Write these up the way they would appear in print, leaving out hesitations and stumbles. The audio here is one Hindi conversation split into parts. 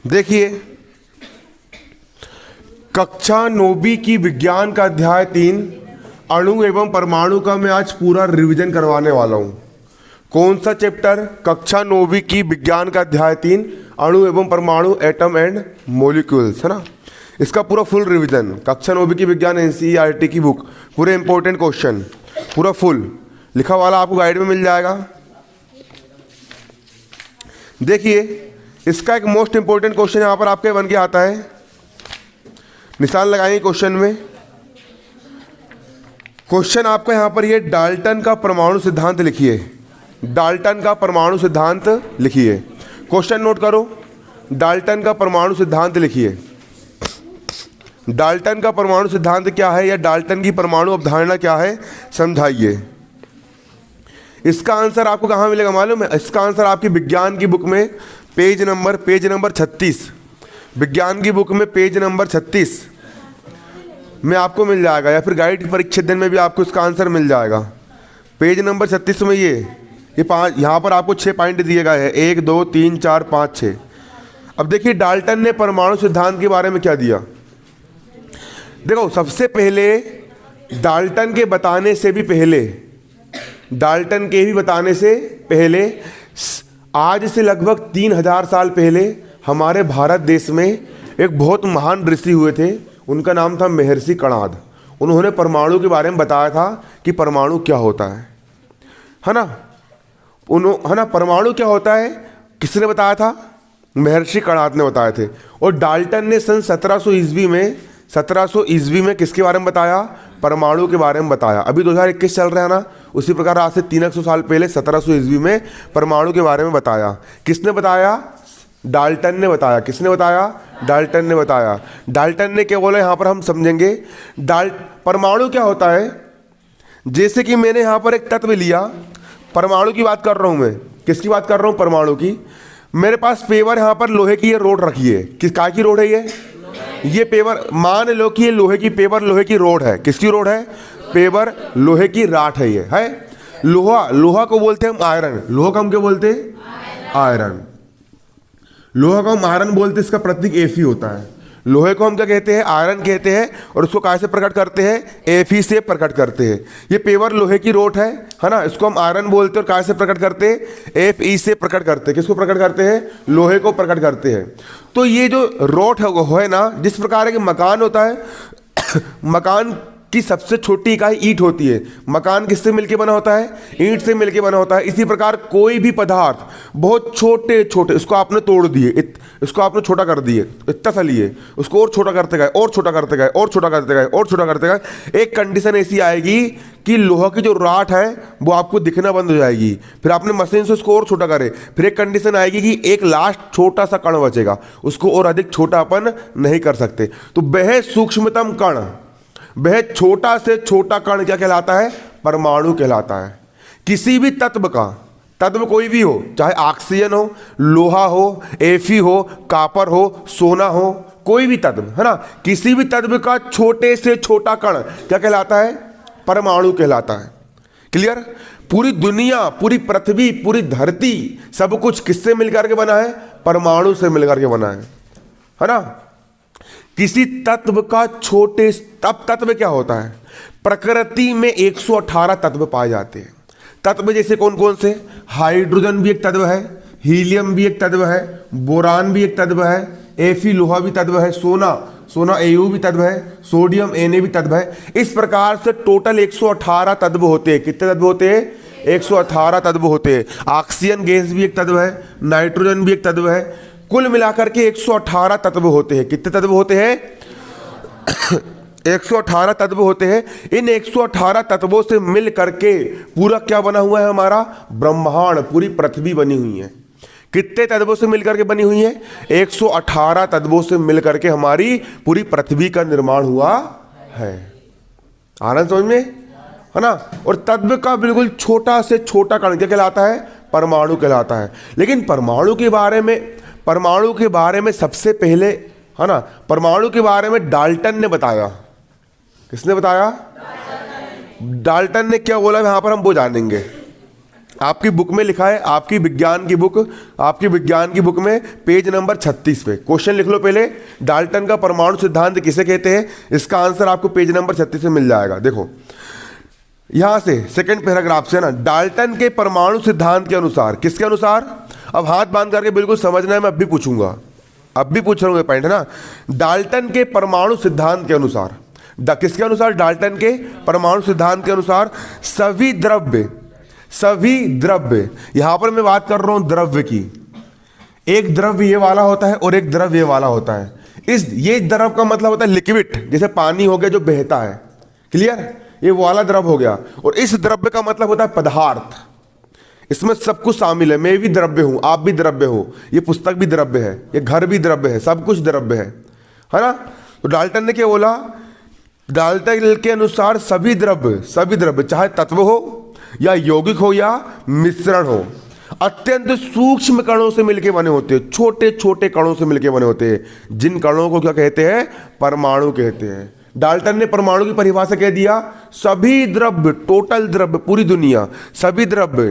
देखिए, कक्षा 9वीं की विज्ञान का अध्याय 3 अणु एवं परमाणु का मैं आज पूरा रिवीजन करवाने वाला हूं। कौन सा चैप्टर? कक्षा 9वीं की विज्ञान का अध्याय 3 अणु एवं परमाणु, एटम एंड मॉलिक्यूल्स, है ना। इसका पूरा फुल रिवीजन, कक्षा 9वीं की विज्ञान एनसीईआरटी की बुक, पूरे इंपॉर्टेंट क्वेश्चन पूरा फुल लिखा वाला आपको गाइड में मिल जाएगा। देखिए, इसका एक मोस्ट इंपॉर्टेंट क्वेश्चन यहां पर आपके बन के आता है, निशान लगाएंगे क्वेश्चन में। क्वेश्चन आपका यहां पर ये डाल्टन का परमाणु सिद्धांत लिखिए, डाल्टन का परमाणु सिद्धांत लिखिए। क्वेश्चन नोट करो, डाल्टन का परमाणु सिद्धांत लिखिए। डाल्टन का परमाणु सिद्धांत क्या है या डाल्टन की परमाणु अवधारणा क्या है, समझाइए। इसका आंसर आपको कहाँ मिलेगा मालूम है? इसका आंसर आपकी विज्ञान की बुक में पेज नंबर 36, विज्ञान की बुक में पेज नंबर 36 में आपको मिल जाएगा, या फिर गाइड परीक्षा दिन में भी आपको इसका आंसर मिल जाएगा। पेज नंबर 36 में ये 5 यहाँ पर आपको 6 पॉइंट दिए गए हैं, 1 2 3 4 5 6। अब देखिए, डाल्टन ने परमाणु सिद्धांत के बारे में क्या दिया। देखो, सबसे पहले डाल्टन के बताने से भी पहले, डाल्टन के भी बताने से पहले, आज से लगभग 3000 साल पहले हमारे भारत देश में एक बहुत महान ऋषि हुए थे, उनका नाम था महर्षि कणाद। उन्होंने परमाणु के बारे में बताया था कि परमाणु क्या होता है ना। है ना, परमाणु क्या होता है किसने बताया था? महर्षि कणाद ने बताए थे। और डाल्टन ने सन 1700 ईस्वी में किसके बारे में बताया? परमाणु के बारे में बताया। अभी 2021 चल रहा है ना, उसी प्रकार आज से 300 साल पहले 1700 ईस्वी में परमाणु के बारे में बताया। किसने बताया? डाल्टन ने बताया। किसने बताया? डाल्टन ने बताया। डाल्टन ने क्या बोला यहाँ पर हम समझेंगे। परमाणु क्या होता है? जैसे कि मैंने यहाँ पर एक तत्व लिया, परमाणु की बात कर रहा हूँ मैं। किसकी बात कर रहा हूँ? परमाणु की। मेरे पास पेवर यहाँ पर लोहे की ये रोड रखी है। किस काय की रोड है ये पेवर, मान लो कि ये लोहे की पेवर, लोहे की रोड है। किसकी रोड है? पेवर, लोहे की राठ है ये, है। लोहा को बोलते हैं हम आयरन। लोहा को हम क्या बोलते हैं? आयरन। लोहा को हम आयरन बोलते हैं, इसका प्रतीक एफी होता है। लोहे को हम क्या कहते हैं? आयरन कहते हैं। और उसको कैसे प्रकट करते हैं? एफी से प्रकट करते हैं। ये पेवर लोहे की रोड है ना, इसको हम आयरन बोलते हैं। और कैसे प्रकट करते हैं? एफई से प्रकट करते हैं। किसको प्रकट करते हैं? लोहे को प्रकट करते हैं। तो ये जो रोड है ना, जिस प्रकार के मकान होता है मकान की सबसे छोटी इकाई ईंट होती है। मकान किससे मिलकर बना होता है? ईंट से मिलकर बना होता है। इसी प्रकार कोई भी पदार्थ बहुत छोटे छोटे, इसको आपने तोड़ दिए, इसको आपने छोटा कर दिए, इतना सा लिए, उसको और छोटा करते गए, और छोटा करते गए, और छोटा करते गए, और छोटा करते गए। एक कंडीशन ऐसी आएगी कि लोहा की जो राठ है वो आपको दिखना बंद हो जाएगी। फिर आपने मशीन से उसको और छोटा करे। फिर एक कंडीशन आएगी कि एक लास्ट छोटा सा कण बचेगा, उसको और अधिक छोटा अपन नहीं कर सकते। तो वह सूक्ष्मतम कण, वह छोटा से छोटा कण क्या कहलाता है? परमाणु कहलाता है। किसी भी तत्व का, तत्व कोई भी हो, चाहे ऑक्सीजन हो, लोहा हो, एफी हो, कॉपर हो, सोना हो, कोई भी तत्व, है ना, किसी भी तत्व का छोटे से छोटा कण क्या कहलाता है? परमाणु कहलाता है। क्लियर? पूरी दुनिया, पूरी पृथ्वी, पूरी धरती, सब कुछ किससे मिलकर के बना है? परमाणु से मिलकर के बना है ना। किसी तत्व का छोटे, तब तत्व क्या होता है? प्रकृति में 118 तत्व पाए जाते हैं। तत्व जैसे कौन कौन से? हाइड्रोजन भी एक तत्व है, हीलियम भी एक तत्व है, बोरान भी एक तत्व है, एफी लोहा भी तत्व है, सोना एयू भी तत्व है, सोडियम Na भी तत्व है। इस प्रकार से टोटल 118 तत्व होते हैं। कितने तत्व होते हैं? 118 तत्व होते हैं। ऑक्सीजन गैस भी एक तत्व है, नाइट्रोजन भी एक तत्व है। कुल मिलाकर के 118 तत्व होते हैं। कितने तत्व होते हैं? 118 तत्व होते हैं। इन 118 तत्वों से मिल करके पूरा क्या बना हुआ है? हमारा ब्रह्मांड, पूरी पृथ्वी बनी हुई है। कितने तत्वों से मिलकर के बनी हुई है? 118 तत्वों से मिलकर के हमारी पूरी पृथ्वी का निर्माण हुआ है। आनंद समझ में, है ना। और तत्व का बिल्कुल छोटा से छोटा कण क्या कहलाता है? परमाणु कहलाता है। लेकिन परमाणु के बारे में सबसे पहले, है ना, परमाणु के बारे में डाल्टन ने बताया। किसने बताया? डाल्टन ने क्या बोला यहां पर हम वो जानेंगे। आपकी बुक में लिखा है, आपकी विज्ञान की बुक में पेज नंबर 36 पे क्वेश्चन लिख लो पहले, डाल्टन का परमाणु सिद्धांत किसे कहते हैं। इसका आंसर आपको पेज नंबर 36 में मिल जाएगा। देखो यहां से सेकंड पैराग्राफ से ना, डाल्टन के परमाणु सिद्धांत के अनुसार, किसके अनुसार, अब हाथ बांध करके बिल्कुल समझना है, मैं अब भी पूछूंगा, अब भी पूछ रहा हूं, पॉइंट है ना। डाल्टन के परमाणु सिद्धांत के अनुसार, किसके अनुसार, डाल्टन के परमाणु सिद्धांत के अनुसार सभी द्रव्य, यहां पर मैं बात कर रहा हूं द्रव्य की, एक द्रव्य ये वाला होता है और एक द्रव्य ये वाला होता है। ये द्रव का मतलब होता है लिक्विड, जैसे पानी हो गया जो बहता है, क्लियर, ये वाला द्रव हो गया। और इस द्रव्य का मतलब होता है पदार्थ, इसमें सब कुछ शामिल है, मैं भी द्रव्य हूं, आप भी द्रव्य हो, ये पुस्तक भी द्रव्य है, ये घर भी द्रव्य है, सब कुछ द्रव्य है ना। तो डाल्टन ने क्या बोला, डाल्टन के अनुसार सभी द्रव्य चाहे तत्व हो या यौगिक हो या मिश्रण हो, अत्यंत सूक्ष्म कणों से मिलकर बने होते हैं, छोटे छोटे कणों से मिलकर बने होते हैं, जिन कणों को क्या कहते हैं, परमाणु कहते हैं। डाल्टन ने परमाणु की परिभाषा कह दिया, सभी द्रव्य, टोटल द्रव्य, पूरी दुनिया, सभी द्रव्य,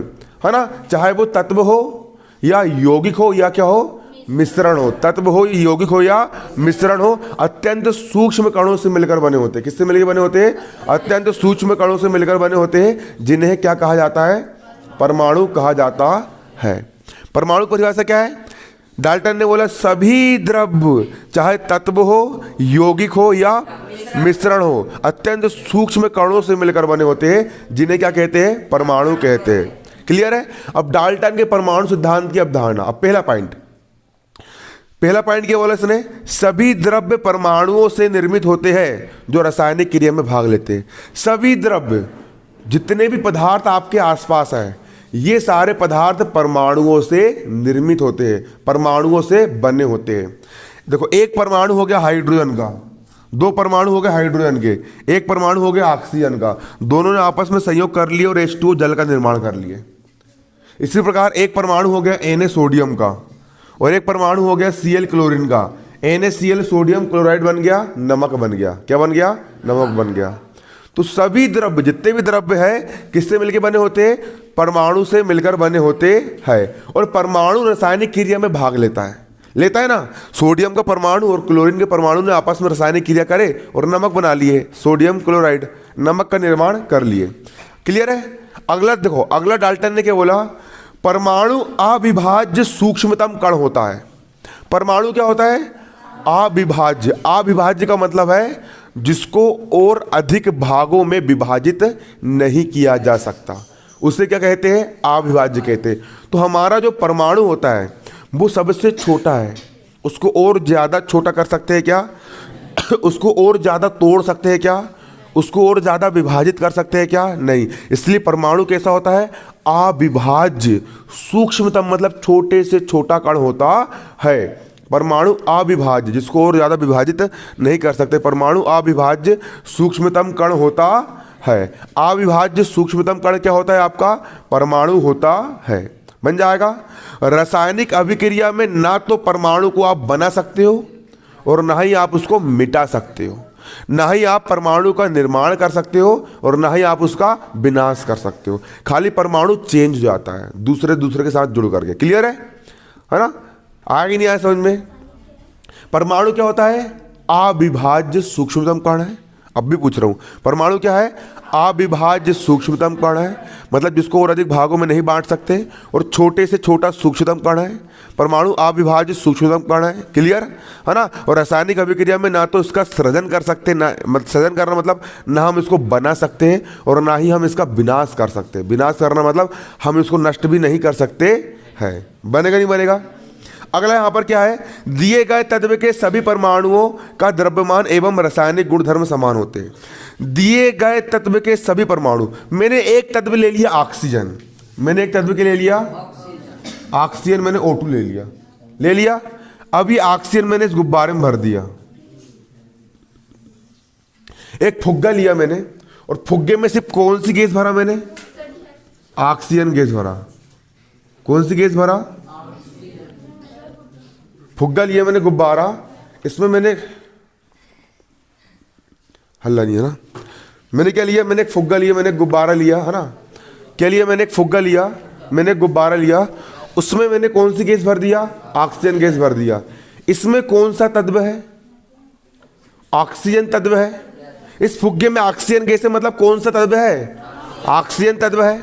है ना, चाहे वो तत्व हो या यौगिक हो या क्या हो, मिश्रण हो, तत्व हो, यौगिक हो या मिश्रण हो, अत्यंत सूक्ष्म कणों से मिलकर बने होते हैं। किससे मिलकर बने होते हैं, अत्यंत सूक्ष्म कणों से मिलकर बने होते हैं, जिन्हें क्या कहा जाता है, परमाणु कहा जाता है। परमाणु परिभाषा क्या है, डाल्टन ने बोला सभी द्रव्य चाहे तत्व हो, यौगिक हो या मिश्रण हो, अत्यंत सूक्ष्म कणों से मिलकर बने होते हैं, जिन्हें क्या कहते हैं, परमाणु कहते हैं। क्लियर है। अब डाल्टन के परमाणु सिद्धांत की अवधारणा, अब पहला पॉइंट क्या बोला इसने, सभी द्रव्य परमाणुओं से निर्मित होते हैं जो रासायनिक क्रिया में भाग लेते हैं। सभी द्रव्य, जितने भी पदार्थ आपके आसपास हैं, ये सारे पदार्थ परमाणुओं से निर्मित होते हैं, परमाणुओं से बने होते हैं। देखो एक परमाणु हो गया हाइड्रोजन का, दो परमाणु हो गए हाइड्रोजन के, एक परमाणु हो गया ऑक्सीजन का, दोनों ने आपस में संयोग कर लिए और H2O जल का निर्माण कर लिए। इसी प्रकार एक परमाणु हो गया Na सोडियम का और एक परमाणु हो गया Cl क्लोरीन का, NaCl सोडियम क्लोराइड बन गया, नमक बन गया। क्या बन गया, नमक बन गया। तो सभी द्रव्य, जितने भी द्रव्य है, किससे मिलकर बने होते हैं, परमाणु से मिलकर बने होते हैं। और परमाणु रासायनिक क्रिया में भाग लेता है ना। सोडियम का परमाणु और क्लोरीन के परमाणु ने आपस में रासायनिक क्रिया करे और नमक बना लिए, सोडियम क्लोराइड, नमक का निर्माण कर लिए। क्लियर है। अगला देखो, अगला डाल्टन ने क्या बोला, परमाणु अविभाज्य सूक्ष्मतम कण होता है। परमाणु क्या होता है, अविभाज्य। अविभाज्य का मतलब है जिसको और अधिक भागों में विभाजित नहीं किया जा सकता, उसे क्या कहते हैं, अविभाज्य कहते हैं। तो हमारा जो परमाणु होता है वो सबसे छोटा है, उसको और ज़्यादा छोटा कर सकते हैं क्या, उसको और ज़्यादा तोड़ सकते हैं क्या, उसको और ज़्यादा विभाजित कर सकते हैं क्या, नहीं। इसलिए परमाणु कैसा होता है, अविभाज्य सूक्ष्मतम, मतलब छोटे से छोटा कण होता है। परमाणु अविभाज्य, जिसको और ज़्यादा विभाजित नहीं कर सकते, परमाणु अविभाज्य सूक्ष्मतम कण होता है। अविभाज्य सूक्ष्मतम कण क्या होता है आपका, परमाणु होता है। बन जाएगा। रासायनिक अभिक्रिया में ना तो परमाणु को आप बना सकते हो और ना ही आप उसको मिटा सकते हो, ना ही आप परमाणु का निर्माण कर सकते हो और ना ही आप उसका विनाश कर सकते हो। खाली परमाणु चेंज हो जाता है दूसरे के साथ जुड़ करके। क्लियर है ना। आगे नहीं आया समझ में। परमाणु क्या होता है, अविभाज्य सूक्ष्मतम कण है। अब भी पूछ रहा हूं, परमाणु क्या है, अविभाज्य सूक्ष्मतम कण है, मतलब जिसको और अधिक भागों में नहीं बांट सकते और छोटे से छोटा सूक्ष्मतम कण है। परमाणु अविभाज्य सूक्ष्मतम कण है। क्लियर है ना। और रासायनिक अभिक्रिया में ना तो इसका सृजन कर सकते, ना सृजन करना मतलब ना हम इसको बना सकते हैं और ना ही हम इसका विनाश कर सकते हैं। विनाश करना मतलब हम इसको नष्ट भी नहीं कर सकते हैं। बनेगा नहीं बनेगा। अगला यहां पर क्या है, दिए गए तत्व के सभी परमाणुओं का द्रव्यमान एवं रासायनिक गुणधर्म समान होते हैं। दिए गए तत्व के सभी परमाणु, मैंने एक तत्व ले लिया ऑक्सीजन, मैंने एक तत्व के ले लिया ऑक्सीजन, मैंने O2 ले लिया। अब ये ऑक्सीजन मैंने इस गुब्बारे में भर दिया। एक फुग्गा लिया मैंने और फुग्गे में सिर्फ कौन सी गैस भरा, मैंने ऑक्सीजन गैस भरा। कौन सी गैस भरा, फुग्गा लिया मैंने गुब्बारा, इसमें मैंने हल्ला नहीं है ना, मैंने क्या लिया, मैंने एक फुग्गा लिया, मैंने एक गुब्बारा लिया है ना, क्या लिया, मैंने एक फुग्गा लिया मैंने गुब्बारा लिया, उसमें मैंने कौन सी गैस भर दिया? ऑक्सीजन गैस भर दिया। इसमें कौन सा तत्व है? ऑक्सीजन तत्व है। इस फुग्गे में ऑक्सीजन गैस है, मतलब कौन सा तत्व है? ऑक्सीजन तत्व है।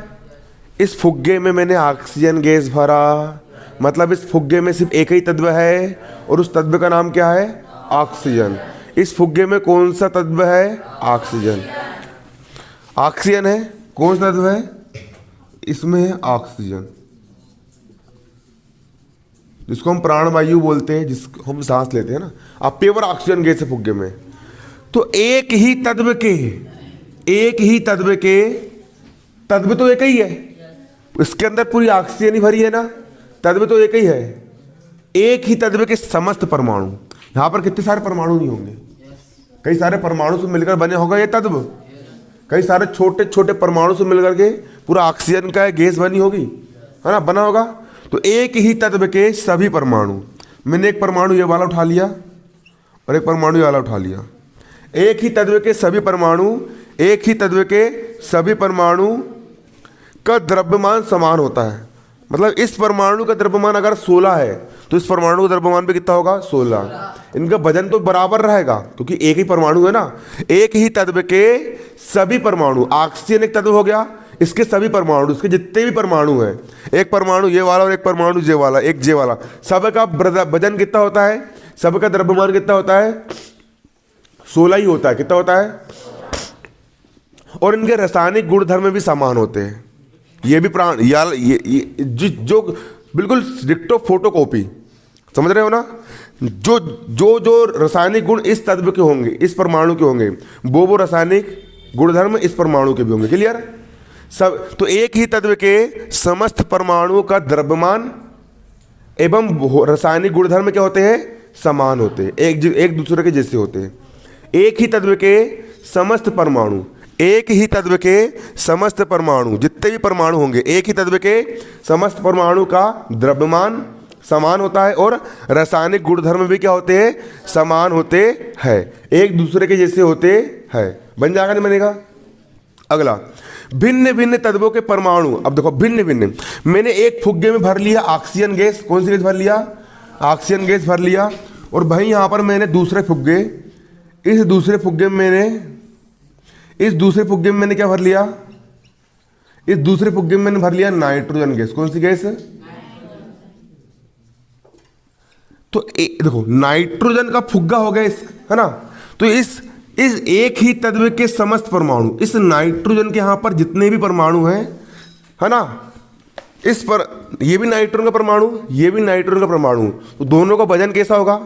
इस फुग्गे में मैंने ऑक्सीजन गैस भरा, मतलब इस फुग्गे में सिर्फ एक ही तत्व है और उस तत्व का नाम क्या है? ऑक्सीजन। इस फुग्गे में कौन सा तत्व है? ऑक्सीजन। ऑक्सीजन है। कौन सा तत्व है? इसमें है ऑक्सीजन, जिसको हम प्राणवायु बोलते हैं, जिसको हम सांस लेते हैं ना। अब प्योर ऑक्सीजन गैस है फुग्गे में। तो एक ही तत्व के तत्व तो एक ही है, इसके अंदर पूरी ऑक्सीजन ही भरी है ना, तत्व तो एक ही है। एक ही तत्व के समस्त परमाणु, यहां पर कितने सारे परमाणु नहीं होंगे? कई सारे परमाणु से मिलकर बने होगा ये तत्व, कई सारे छोटे छोटे परमाणु से मिलकर के पूरा ऑक्सीजन का गैस बनी होगी, है ना, बना होगा। तो एक ही तत्व के सभी परमाणु, मैंने एक परमाणु ये वाला उठा लिया और एक परमाणु ये वाला उठा लिया। एक ही तत्व के सभी परमाणु, एक ही तत्व के सभी परमाणु का द्रव्यमान समान होता है। मतलब इस परमाणु का द्रव्यमान अगर 16 है तो इस परमाणु का द्रव्यमान भी कितना होगा? 16। इनका वजन तो बराबर रहेगा क्योंकि एक ही परमाणु है ना। एक ही तत्व के सभी परमाणु, ऑक्सीजन एक तत्व हो गया, इसके सभी परमाणु, इसके जितने भी परमाणु हैं, एक परमाणु ये वाला और एक परमाणु जे वाला, एक जे वाला, सबका वजन कितना होता है? सबका द्रव्यमान कितना होता है? 16 ही होता है। कितना होता है? और इनके रासायनिक गुणधर्म भी समान होते हैं। ये भी प्राण यार ये जो बिल्कुल डिक्टो फोटोकॉपी, समझ रहे हो ना? जो जो जो रासायनिक गुण इस तत्व के होंगे, इस परमाणु के होंगे, वो रासायनिक गुणधर्म इस परमाणु के भी होंगे। क्लियर? सब। तो एक ही तत्व के समस्त परमाणुओं का द्रव्यमान एवं रासायनिक गुणधर्म क्या होते हैं? समान होते हैं, एक दूसरे के जैसे होते हैं। एक ही तत्व के समस्त परमाणु, एक ही तत्व के समस्त परमाणु, जितने भी परमाणु होंगे, एक ही तत्व के समस्त परमाणु का द्रव्यमान समान होता है और रासायनिक गुणधर्म भी क्या होते हैं? समान होते हैं, एक दूसरे के जैसे होते हैं। बन जाएगा नहीं बनेगा? अगला, भिन्न भिन्न तत्वों के परमाणु। अब देखो भिन्न भिन्न, मैंने एक फुग्गे में भर लिया ऑक्सीजन गैस। कौन सी गैस भर लिया? ऑक्सीजन गैस भर लिया। और भाई यहां पर मैंने दूसरे फुग्गे, इस दूसरे फुग्गे में मैंने क्या भर लिया? इस दूसरे फुग्गे में मैंने भर लिया नाइट्रोजन गैस। कौन सी गैस? तो देखो नाइट्रोजन का फुग्गा हो गया है ना। तो इस एक ही तत्व के समस्त परमाणु, इस नाइट्रोजन के यहां पर जितने भी परमाणु हैं, है ना, इस पर ये भी नाइट्रोजन का परमाणु, ये भी नाइट्रोजन का परमाणु, तो दोनों का वजन कैसा होगा?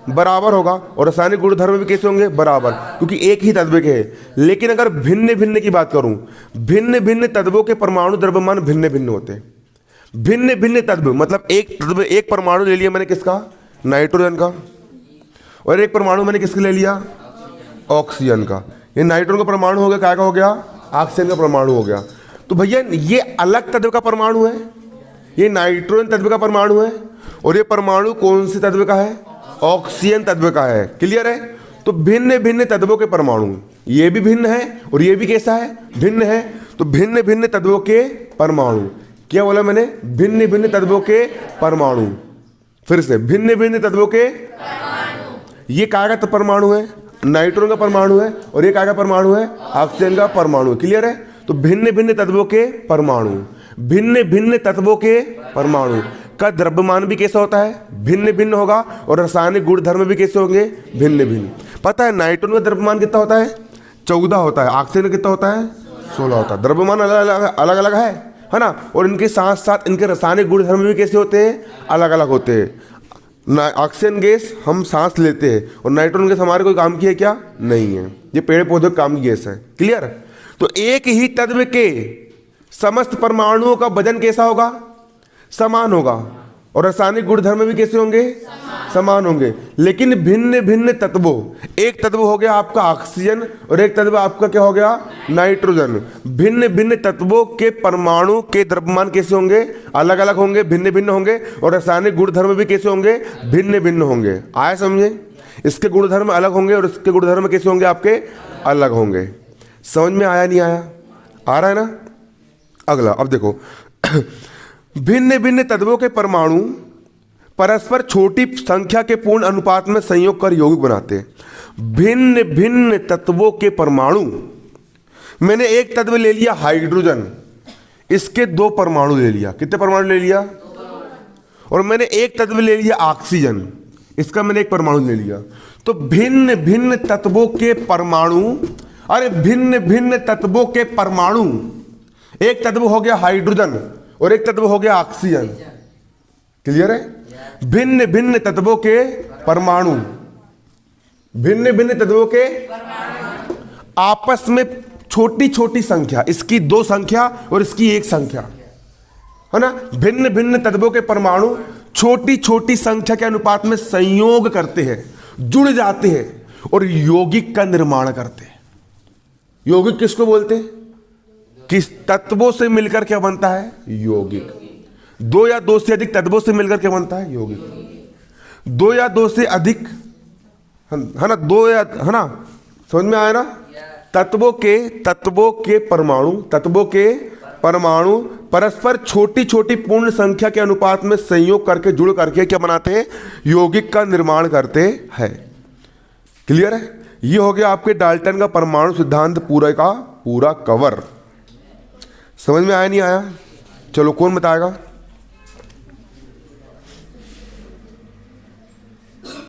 बराबर होगा। और रासायनिक गुणधर्म भी कैसे होंगे? बराबर, क्योंकि एक ही तत्व के हैं। लेकिन अगर भिन्न भिन्न की बात करूं, भिन्न भिन्न तत्वों के परमाणु द्रव्यमान भिन्न भिन्न होते हैं। भिन्न भिन्न तत्व मतलब एक तत्व, एक परमाणु ले लिया मैंने किसका? नाइट्रोजन का। और एक परमाणु मैंने किसका ले लिया? ऑक्सीजन का। ये नाइट्रोजन का परमाणु हो गया, क्या का हो गया? ऑक्सीजन का परमाणु हो गया। तो भैया ये अलग तत्व का परमाणु है, ये नाइट्रोजन तत्व का परमाणु है, और ये परमाणु कौन से तत्व का है? ऑक्सीजन तत्व का है। क्लियर है? तो भिन्न भिन्न तत्वों के परमाणु, ये भी भिन्न है और ये भी कैसा है? भिन्न है। तो भिन्न भिन्न तत्वों के परमाणु, क्या बोला मैंने? भिन्न भिन्न तत्वों के परमाणु। फिर से, भिन्न भिन्न तत्वों के परमाणु। ये काय का परमाणु है? नाइट्रोजन का परमाणु है। और ये काय का परमाणु है? ऑक्सीजन का परमाणु। क्लियर है? तो भिन्न भिन्न तत्वों के परमाणु, भिन्न भिन्न तत्वों के परमाणु का द्रव्यमान भी कैसा होता है? भिन्न भिन्न होगा। और रासायनिक गुणधर्म भी कैसे होंगे? भिन्न भिन्न। पता है नाइट्रोजन का द्रव्यमान कितना होता है? 14 होता है। ऑक्सीजन का कितना होता है? 16 होता है। द्रव्यमान अलग अलग है ना। और इनके साथ साथ इनके रासायनिक गुणधर्म भी कैसे होते हैं? अलग अलग होते हैं। ऑक्सीजन गैस हम सांस लेते हैं और नाइट्रोजन गैस हमारे कोई काम की है क्या? नहीं है, ये पेड़ पौधों के काम की गैस है। क्लियर? तो एक ही तत्व के समस्त परमाणुओं का वजन कैसा होगा? समान होगा। और रासायनिक गुणधर्म भी कैसे होंगे? समान होंगे। लेकिन भिन्न भिन्न तत्वों, एक तत्व हो गया आपका ऑक्सीजन और एक तत्व आपका क्या हो गया? नाइट्रोजन। भिन्न भिन्न तत्वों के परमाणु के द्रव्यमान कैसे होंगे? अलग अलग होंगे, भिन्न भिन्न होंगे। और रासायनिक गुणधर्म भी कैसे होंगे? भिन्न भिन्न होंगे। आया समझे? इसके गुणधर्म अलग होंगे और इसके गुणधर्म कैसे होंगे? आपके अलग होंगे। समझ में आया नहीं आया? आ रहा है ना? अगला, अब देखो भिन्न भिन्न तत्वों के परमाणु परस्पर छोटी संख्या के पूर्ण अनुपात में संयोग कर यौगिक बनाते हैं। भिन्न भिन्न तत्वों के परमाणु, मैंने एक तत्व ले लिया हाइड्रोजन, इसके 2 परमाणु ले लिया, कितने परमाणु ले लिया? और मैंने एक तत्व ले लिया ऑक्सीजन, इसका मैंने 1 परमाणु ले लिया। तो भिन्न भिन्न तत्वों के परमाणु, अरे भिन्न भिन्न तत्वों के परमाणु, एक तत्व हो गया हाइड्रोजन और एक तत्व हो गया ऑक्सीजन। क्लियर है? भिन्न भिन्न तत्वों के परमाणु, भिन्न भिन्न तत्वों के आपस में छोटी छोटी संख्या, इसकी 2 संख्या और इसकी 1 संख्या, है ना। भिन्न भिन्न तत्वों के परमाणु छोटी छोटी संख्या के अनुपात में संयोग करते हैं, जुड़ जाते हैं और यौगिक का निर्माण करते हैं। यौगिक किसको बोलते हैं? किस तत्वों से मिलकर क्या बनता है? यौगिक। 2 या 2 से अधिक तत्वों से मिलकर क्या बनता है? यौगिक। 2 या 2 से अधिक, है ना, 2 या, है ना, समझ में आया ना। तत्वों के परमाणु परस्पर छोटी छोटी पूर्ण संख्या के अनुपात में संयोग करके, जुड़ करके क्या बनाते हैं? यौगिक का निर्माण करते हैं। क्लियर है? ये हो गया आपके डाल्टन का परमाणु सिद्धांत पूरा का पूरा कवर। समझ में आया नहीं आया? चलो कौन बताएगा?